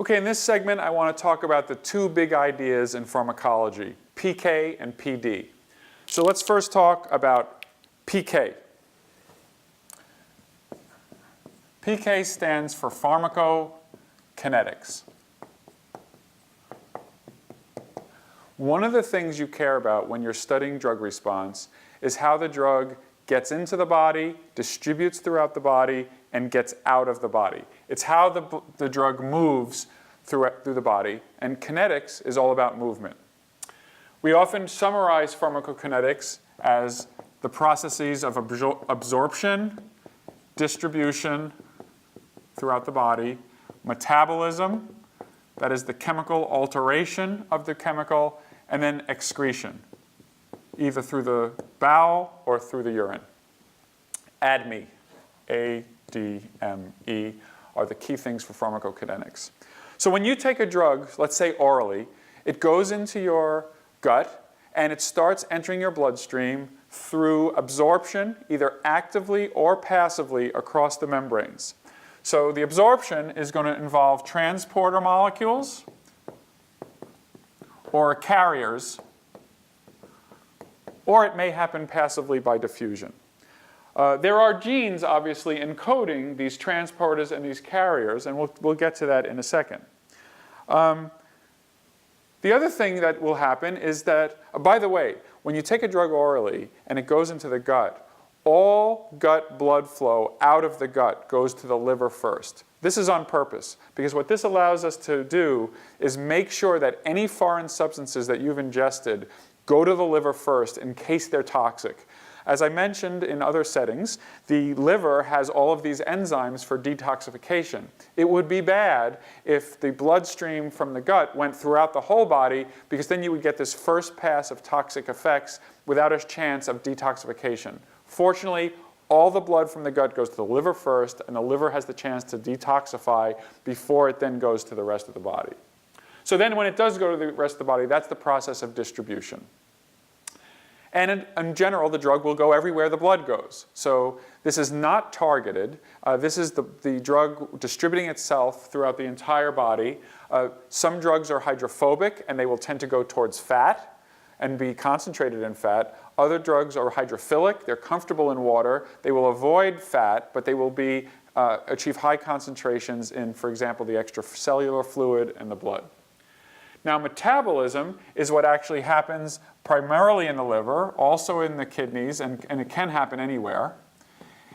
Okay, in this segment I want to talk about the two big ideas in pharmacology, PK and PD. So let's first talk about PK. PK stands for pharmacokinetics. One of the things you care about when you're studying drug response is how the drug gets into the body, distributes throughout the body, and gets out of the body. It's how the drug moves through the body, and kinetics is all about movement. We often summarize pharmacokinetics as the processes of absorption, distribution throughout the body, metabolism, that is the chemical alteration of the chemical, and then excretion, either through the bowel or through the urine. ADME, A-D-M-E, are the key things for pharmacokinetics. So when you take a drug, let's say orally, it goes into your gut and it starts entering your bloodstream through absorption, either actively or passively across the membranes. So the absorption is going to involve transporter molecules or carriers, or it may happen passively by diffusion. There are genes, obviously, encoding these transporters and these carriers, and we'll get to that in a second. The other thing that will happen is that, by the way, when you take a drug orally and it goes into the gut, all gut blood flow out of the gut goes to the liver first. This is on purpose, because what this allows us to do is make sure that any foreign substances that you've ingested go to the liver first in case they're toxic. As I mentioned in other settings, the liver has all of these enzymes for detoxification. It would be bad if the bloodstream from the gut went throughout the whole body, because then you would get this first pass of toxic effects without a chance of detoxification. Fortunately, all the blood from the gut goes to the liver first, and the liver has the chance to detoxify before it then goes to the rest of the body. So then when it does go to the rest of the body, that's the process of distribution. And in general, the drug will go everywhere the blood goes. So this is not targeted. This is the drug distributing itself throughout the entire body. Some drugs are hydrophobic, and they will tend to go towards fat and be concentrated in fat. Other drugs are hydrophilic. They're comfortable in water. They will avoid fat, but they will achieve high concentrations in, for example, the extracellular fluid and the blood. Now, metabolism is what actually happens primarily in the liver, also in the kidneys, and it can happen anywhere.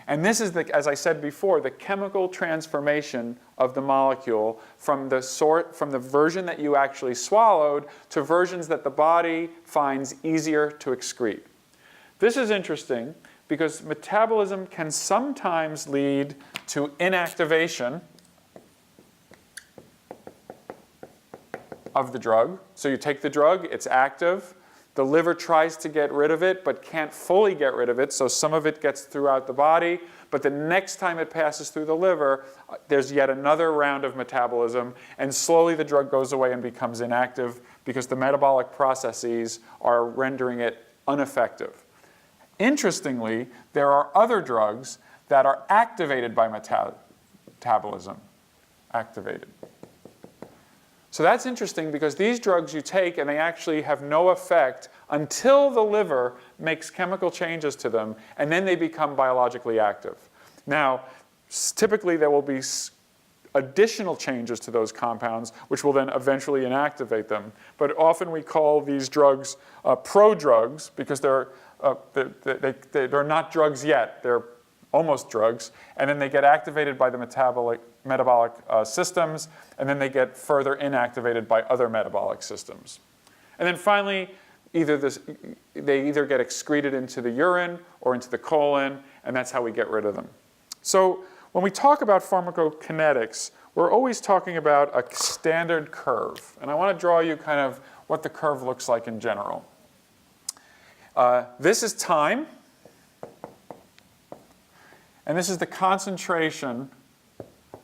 And this is, as I said before, the chemical transformation of the molecule from the version that you actually swallowed to versions that the body finds easier to excrete. This is interesting because metabolism can sometimes lead to inactivation of the drug. So you take the drug, it's active. The liver tries to get rid of it, but can't fully get rid of it, so some of it gets throughout the body. But the next time it passes through the liver, there's yet another round of metabolism, and slowly the drug goes away and becomes inactive because the metabolic processes are rendering it ineffective. Interestingly, there are other drugs that are activated by metabolism. Activated. So that's interesting because these drugs you take and they actually have no effect until the liver makes chemical changes to them, and then they become biologically active. Now, typically there will be additional changes to those compounds which will then eventually inactivate them. But often we call these drugs prodrugs because they're not drugs yet. They're almost drugs, and then they get activated by the metabolic systems, and then they get further inactivated by other metabolic systems. And then finally, they either get excreted into the urine or into the colon, and that's how we get rid of them. So when we talk about pharmacokinetics, we're always talking about a standard curve. And I want to draw you kind of what the curve looks like in general. This is time. And this is the concentration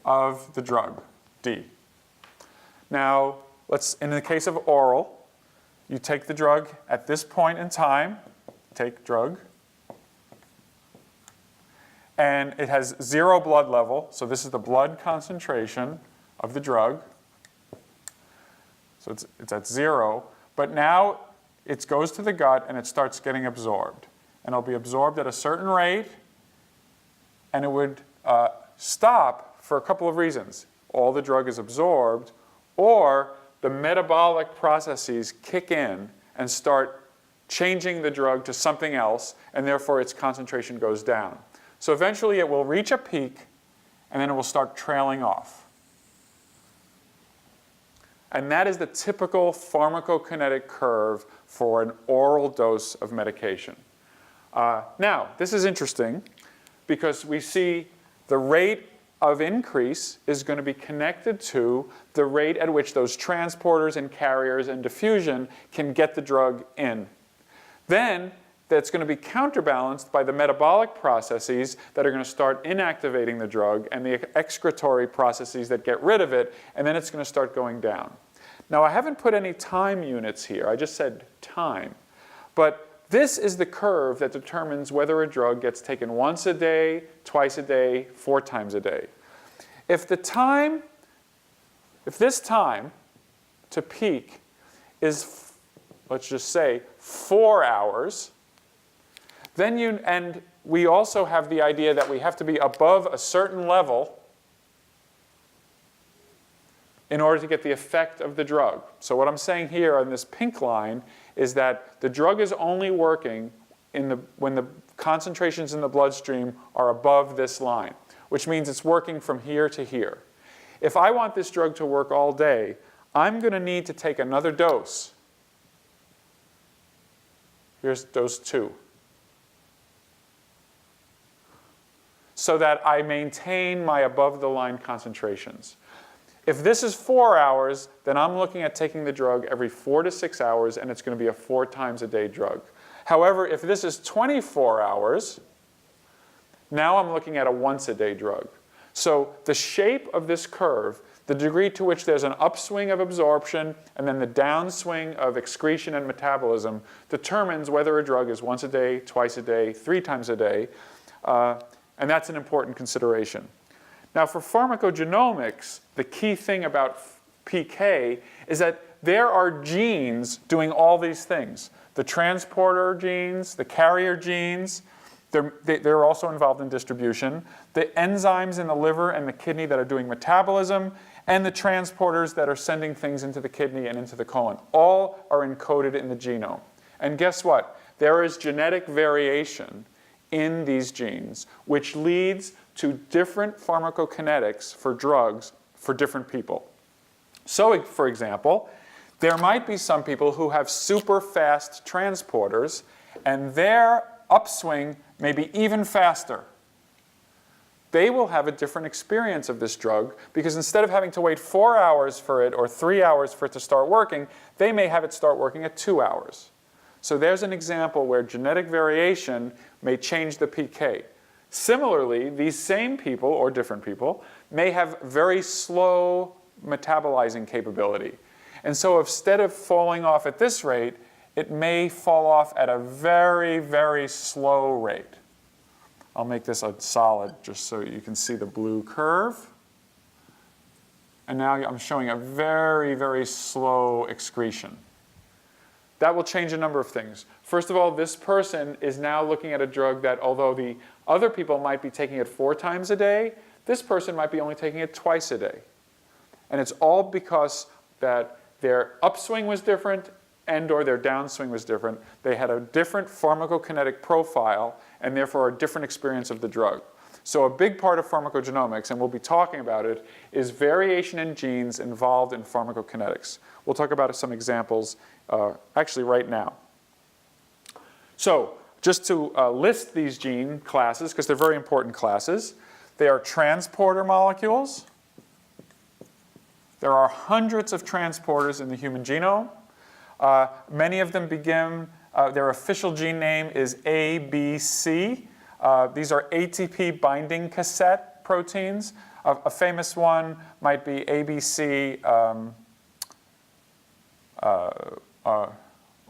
of the drug, D. Now, in the case of oral, you take the drug at this point in time, take drug, and it has 0 blood level, so this is the blood concentration of the drug. So it's at 0. But now it goes to the gut and it starts getting absorbed. And it'll be absorbed at a certain rate. And it would stop for a couple of reasons. All the drug is absorbed, or the metabolic processes kick in and start changing the drug to something else, and therefore its concentration goes down. So eventually it will reach a peak, and then it will start trailing off. And that is the typical pharmacokinetic curve for an oral dose of medication. Now, this is interesting because we see the rate of increase is going to be connected to the rate at which those transporters and carriers and diffusion can get the drug in. Then that's going to be counterbalanced by the metabolic processes that are going to start inactivating the drug and the excretory processes that get rid of it, and then it's going to start going down. Now, I haven't put any time units here. I just said time. But this is the curve that determines whether a drug gets taken once a day, twice a day, 4 times a day. If this time to peak is, let's just say, 4 hours, then and we also have the idea that we have to be above a certain level in order to get the effect of the drug. So what I'm saying here on this pink line is that the drug is only working when the concentrations in the bloodstream are above this line, which means it's working from here to here. If I want this drug to work all day, I'm going to need to take another dose. Here's dose 2. So that I maintain my above-the-line concentrations. If this is 4 hours, then I'm looking at taking the drug every 4 to 6 hours, and it's going to be a 4 times a day drug. However, if this is 24 hours, now I'm looking at a once-a-day drug. So the shape of this curve, the degree to which there's an upswing of absorption and then the downswing of excretion and metabolism, determines whether a drug is once a day, twice a day, 3 times a day, and that's an important consideration. Now, for pharmacogenomics, the key thing about PK is that there are genes doing all these things. The transporter genes, the carrier genes, they're also involved in distribution. The enzymes in the liver and the kidney that are doing metabolism, and the transporters that are sending things into the kidney and into the colon. All are encoded in the genome. And guess what? There is genetic variation in these genes, which leads to different pharmacokinetics for drugs for different people. So, for example, there might be some people who have super fast transporters, and their upswing may be even faster. They will have a different experience of this drug because instead of having to wait 4 hours for it or 3 hours for it to start working, they may have it start working at 2 hours. So there's an example where genetic variation may change the PK. Similarly, these same people, or different people, may have very slow metabolizing capability. And so instead of falling off at this rate, it may fall off at a very, very slow rate. I'll make this a solid just so you can see the blue curve. And now I'm showing a very, very slow excretion. That will change a number of things. First of all, this person is now looking at a drug that, although the other people might be taking it 4 times a day, this person might be only taking it twice a day. And it's all because that their upswing was different and or their downswing was different. They had a different pharmacokinetic profile and therefore a different experience of the drug. So a big part of pharmacogenomics, and we'll be talking about it, is variation in genes involved in pharmacokinetics. We'll talk about some examples actually right now. So just to list these gene classes, because they're very important classes, they are transporter molecules. There are hundreds of transporters in the human genome. Many of them begin, their official gene name is ABC. These are ATP binding cassette proteins. A famous one might be ABC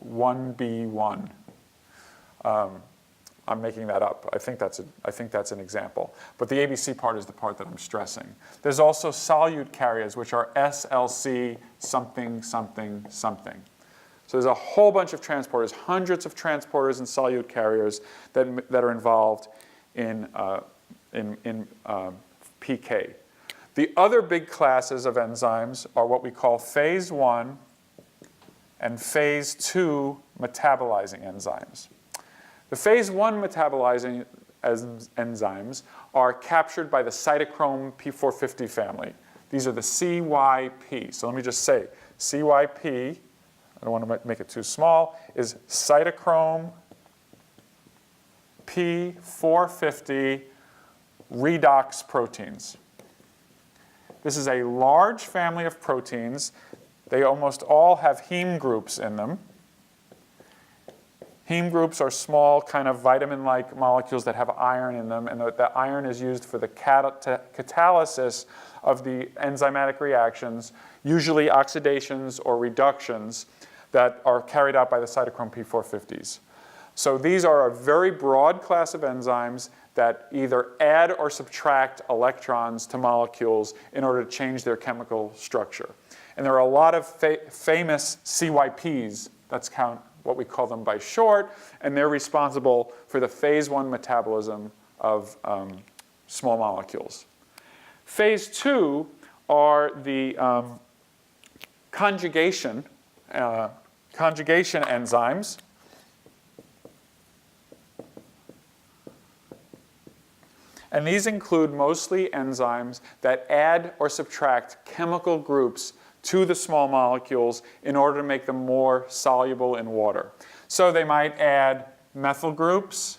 1B1. I'm making that up. I think that's an example. But the ABC part is the part that I'm stressing. There's also solute carriers, which are SLC something, something, something. So there's a whole bunch of transporters, hundreds of transporters and solute carriers that are involved in PK. The other big classes of enzymes are what we call phase 1 and phase 2 metabolizing enzymes. The phase 1 metabolizing enzymes are captured by the cytochrome P450 family. These are the CYP. So let me just say, CYP, I don't want to make it too small, is cytochrome P450 redox proteins. This is a large family of proteins. They almost all have heme groups in them. Heme groups are small, kind of vitamin-like molecules that have iron in them, and the iron is used for the catalysis of the enzymatic reactions, usually oxidations or reductions that are carried out by the cytochrome P450s. So these are a very broad class of enzymes that either add or subtract electrons to molecules in order to change their chemical structure. And there are a lot of famous CYPs, that's what we call them by short, and they're responsible for the phase 1 metabolism of small molecules. Phase 2 are the conjugation enzymes. And these include mostly enzymes that add or subtract chemical groups to the small molecules in order to make them more soluble in water. So they might add methyl groups,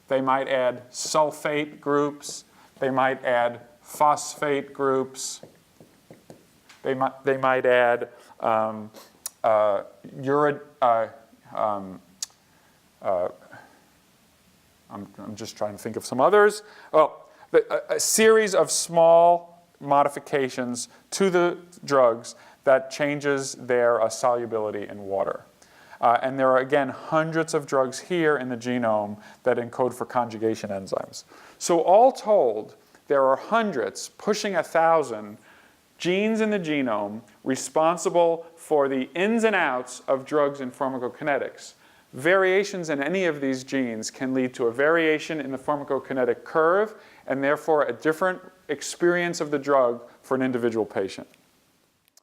they might add sulfate groups, they might add phosphate groups, they might add I'm just trying to think of some others. Well, a series of small modifications to the drugs that changes their solubility in water. And there are, again, hundreds of drugs here in the genome that encode for conjugation enzymes. So all told, there are hundreds, pushing 1,000, genes in the genome responsible for the ins and outs of drugs in pharmacokinetics. Variations in any of these genes can lead to a variation in the pharmacokinetic curve and therefore a different experience of the drug for an individual patient.